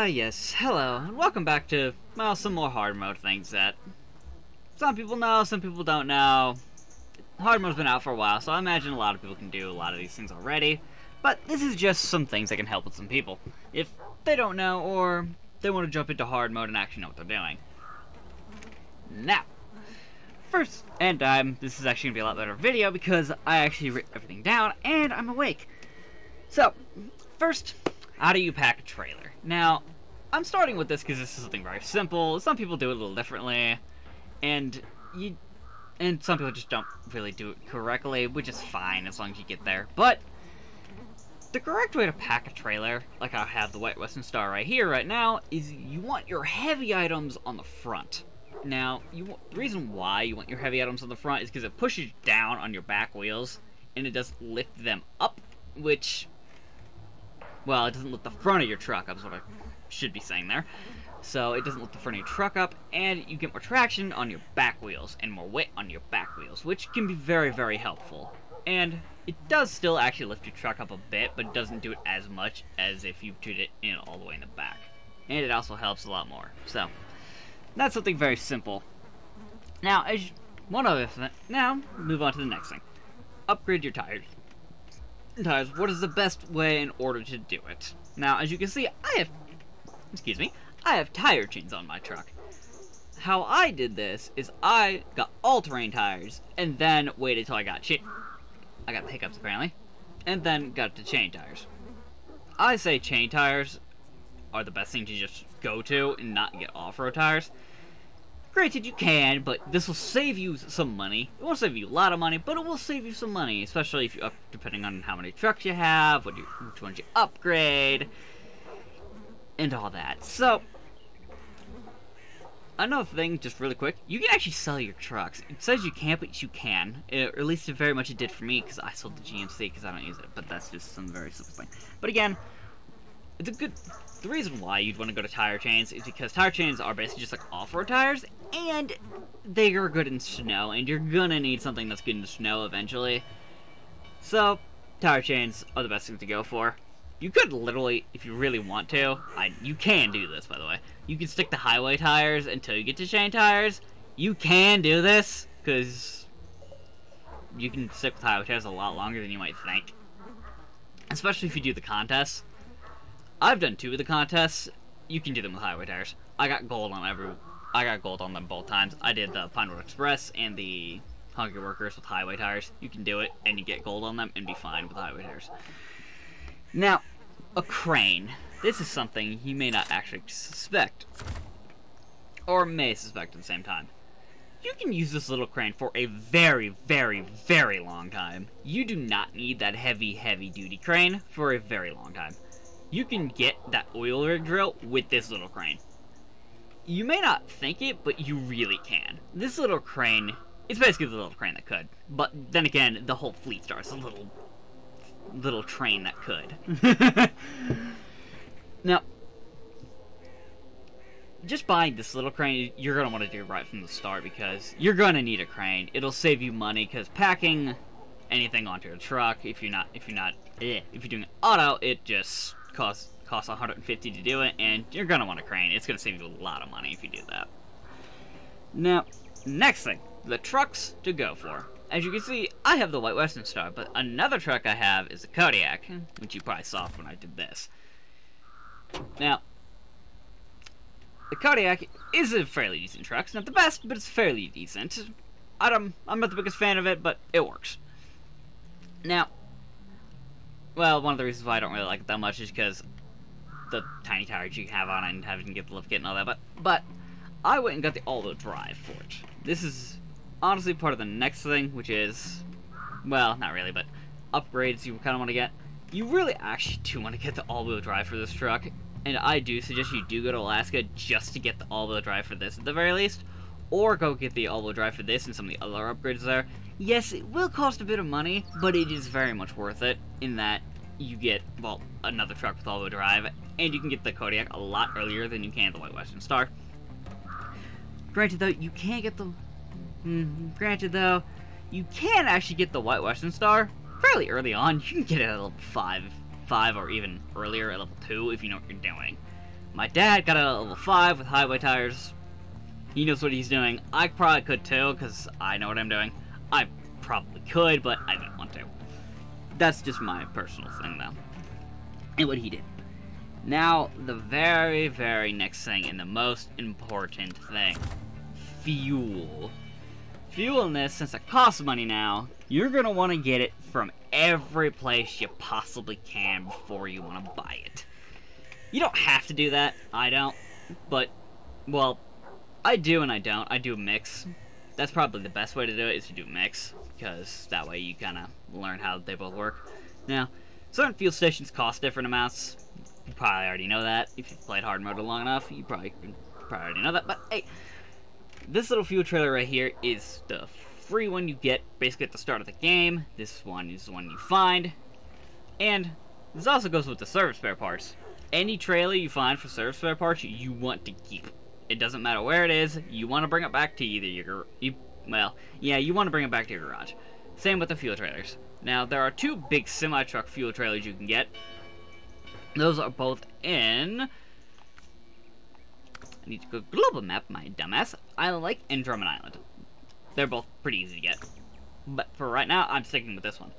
Yes, hello, and welcome back to, well, some more hard mode things that some people know, some people don't know. Hard mode's been out for a while, so I imagine a lot of people can do a lot of these things already, but this is just some things that can help with some people, if they don't know, or they want to jump into hard mode and actually know what they're doing. Now, first, and this is actually going to be a lot better video because I actually wrote everything down, and I'm awake. So, first, how do you pack a trailer? Now, I'm starting with this because this is something very simple. Some people do it a little differently, and some people just don't really do it correctly, which is fine as long as you get there. But the correct way to pack a trailer, like I have the White Western Star right here, right now, is you want your heavy items on the front. Now, the reason why you want your heavy items on the front is because it pushes down on your back wheels, and it does lift them up, which, well, it doesn't lift the front of your truck up, is what I should be saying there. So it doesn't lift the front of your truck up, and you get more traction on your back wheels, and more weight on your back wheels, which can be very, very helpful. And it does still actually lift your truck up a bit, but it doesn't do it as much as if you put it in all the way in the back. And it also helps a lot more. So that's something very simple. Now, one other thing. Now, move on to the next thing. Upgrade your tires. What is the best way in order to do it? Now, as you can see, I have tire chains on my truck. How I did this is I got all-terrain tires, and then waited till I got the hiccups apparently, and then got to chain tires. I say chain tires are the best thing to just go to and not get off-road tires. Granted, you can, but this will save you some money. It won't save you a lot of money, but it will save you some money, especially if you depending on how many trucks you have, which ones you upgrade, and all that. So, another thing, just really quick, you can actually sell your trucks. It says you can't, but you can. Or at least it very much it did for me, because I sold the GMC because I don't use it, but that's just some very simple thing. But again, the reason why you'd want to go to tire chains is because tire chains are basically just like off-road tires, and they are good in snow, and you're gonna need something that's good in the snow eventually. So, tire chains are the best thing to go for. You could literally, if you really want to, you can do this, by the way. You can stick to highway tires until you get to chain tires. You can do this, because you can stick with highway tires a lot longer than you might think. Especially if you do the contests. I've done 2 of the contests. You can do them with highway tires. I got gold on them both times. I did the Pinewood Express and the Hungry Workers with highway tires. You can do it, and you get gold on them, and be fine with highway tires. Now, a crane. This is something you may not actually suspect, or may suspect at the same time. You can use this little crane for a very, very, very long time. You do not need that heavy, heavy-duty crane for a very long time. You can get that oil rig drill with this little crane. You may not think it, but you really can. This little crane, it's basically the little crane that could. But then again, the whole fleet starts a little train that could. Now, just buying this little crane, you're going to want to do right from the start because you're going to need a crane. It'll save you money because packing anything onto a truck, if you're doing auto, it just costs $150 to do it, and you're going to want a crane. It's going to save you a lot of money if you do that. Now, next thing, the trucks to go for. As you can see, I have the White Western Star, but another truck I have is the Kodiaq, which you probably saw when I did this. Now, the Kodiaq is a fairly decent truck. It's not the best, but it's fairly decent. I'm not the biggest fan of it, but it works. Now, well, one of the reasons why I don't really like it that much is because the tiny tires you have on it and having to get the lift kit and all that, but I went and got the all-wheel drive for it. This is honestly part of the next thing, which is, well, not really, but upgrades you kind of want to get. You really actually do want to get the all-wheel drive for this truck, and I do suggest you do go to Alaska just to get the all-wheel drive for this at the very least, or go get the all-wheel drive for this and some of the other upgrades there. Yes, it will cost a bit of money, but it is very much worth it, in that you get, well, another truck with all-wheel drive, and you can get the Kodiaq a lot earlier than you can the White Western Star. Granted, though, you can actually get the White Western Star fairly early on. You can get it at level 5, or even earlier at level 2 if you know what you're doing. My dad got a level 5 with highway tires. He knows what he's doing. I probably could too, because I know what I'm doing. I probably could, but I didn't want to. That's just my personal thing, though. And what he did. Now, the very, very next thing, and the most important thing. Fuel. Fuel in this, since it costs money now, you're going to want to get it from every place you possibly can before you want to buy it. You don't have to do that. I don't. But, well, I do and I don't. I do a mix. That's probably the best way to do it, is to do a mix. Because that way you kind of learn how they both work. Now, certain fuel stations cost different amounts. You probably already know that. If you've played hard mode long enough, you probably already know that. But, hey, this little fuel trailer right here is the free one you get basically at the start of the game. This one is the one you find. And this also goes with the service spare parts. Any trailer you find for service spare parts, you want to keep. It doesn't matter where it is, you want to bring it back to either you want to bring it back to your garage. Same with the fuel trailers. Now, there are two big semi-truck fuel trailers you can get. Those are both in... I need to go global map, my dumbass. Island Lake and Drummond Island. They're both pretty easy to get. But for right now, I'm sticking with this one.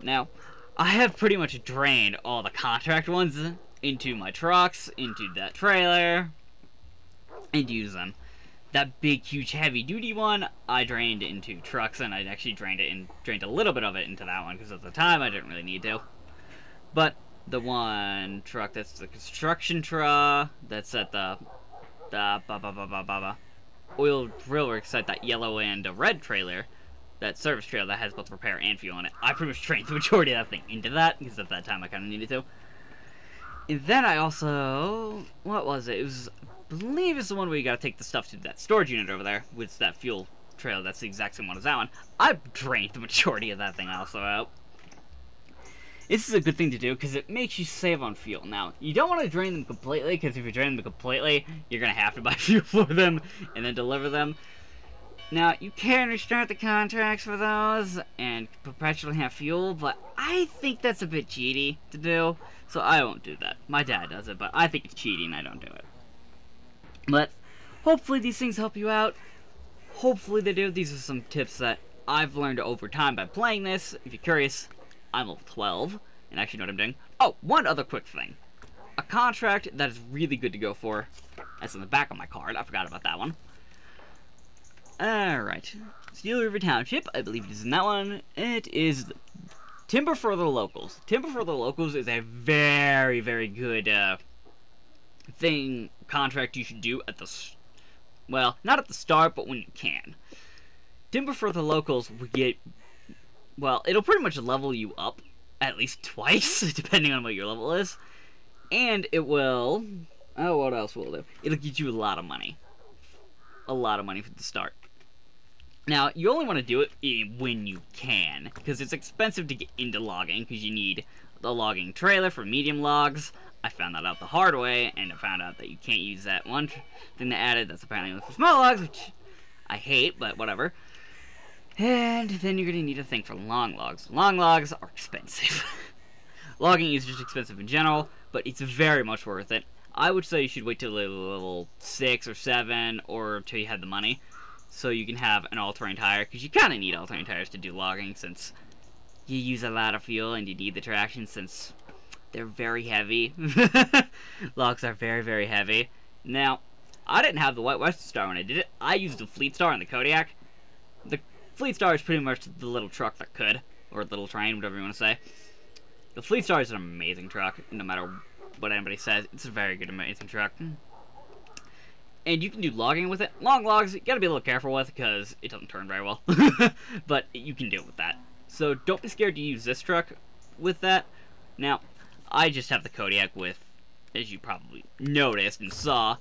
Now, I have pretty much drained all the contract ones into my trucks, into that trailer, and use them. That big, huge, heavy-duty one, I drained into trucks, and I actually drained a little bit of it into that one, because at the time, I didn't really need to. But the one truck that's the construction truck, that's at the oil drill works at that yellow and red trailer, that service trailer that has both repair and fuel in it. I pretty much drained the majority of that thing into that, because at that time, I kind of needed to. And then I also... what was it? It was... I believe it's the one where you gotta take the stuff to that storage unit over there, with that fuel trailer. That's the exact same one as that one. I drained the majority of that thing also out. This is a good thing to do, because it makes you save on fuel. Now, you don't want to drain them completely, because if you drain them completely, you're gonna have to buy fuel for them, and then deliver them. Now, you can restart the contracts for those, and perpetually have fuel, but I think that's a bit cheaty to do, so I won't do that. My dad does it, but I think it's cheating, I don't do it. But, hopefully these things help you out. Hopefully they do. These are some tips that I've learned over time by playing this. If you're curious, I'm level 12, and actually know what I'm doing. Oh, one other quick thing. A contract that is really good to go for. That's on the back of my card, I forgot about that one. Alright. Steel River Township, I believe it is in that one. It is Timber for the Locals. Timber for the Locals is a very, very good contract you should do at the... well, not at the start, but when you can. Timber for the Locals will get... well, it'll pretty much level you up at least twice, depending on what your level is. And it will... oh, what else will it do? It'll get you a lot of money. A lot of money for the start. Now, you only want to do it when you can, because it's expensive to get into logging, because you need the logging trailer for medium logs. I found that out the hard way, and I found out that you can't use that one thing they added that's apparently only for small logs, which I hate, but whatever. And then you're going to need a thing for long logs. Long logs are expensive. Logging is just expensive in general, but it's very much worth it. I would say you should wait till level 6 or 7, or till you have the money, so you can have an all-terrain tire, because you kind of need all-terrain tires to do logging, since you use a lot of fuel, and you need the traction, since they're very heavy. Logs are very, very heavy. Now, I didn't have the White Western Star when I did it. I used the Fleet Star and the Kodiaq. The Fleet Star is pretty much the little truck that could, or little train, whatever you want to say. The Fleet Star is an amazing truck, no matter what anybody says. It's a very good, amazing truck. And you can do logging with it. Long logs, you gotta be a little careful with, because it doesn't turn very well. But you can do it with that. So don't be scared to use this truck with that. Now, I just have the Kodiaq with, as you probably noticed and saw,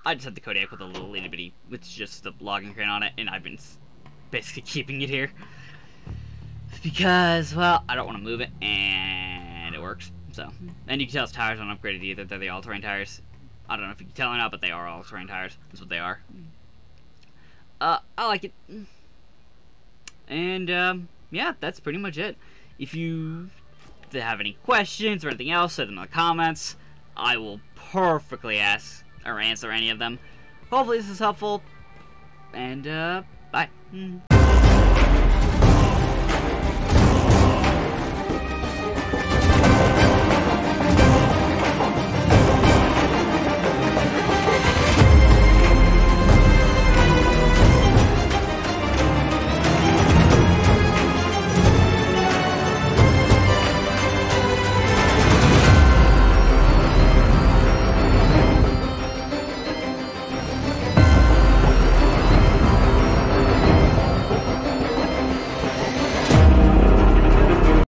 I just have the Kodiaq with a little itty bitty, with just the logging crane on it, and I've been basically keeping it here. Because, well, I don't want to move it, and it works. So, and you can tell its tires aren't upgraded either. They're the all-terrain tires. I don't know if you can tell or not, but they are all-terrain tires. That's what they are. I like it. And, yeah, that's pretty much it. If you have any questions or anything else, send them in the comments. I will perfectly ask or answer any of them. Hopefully this is helpful, and bye.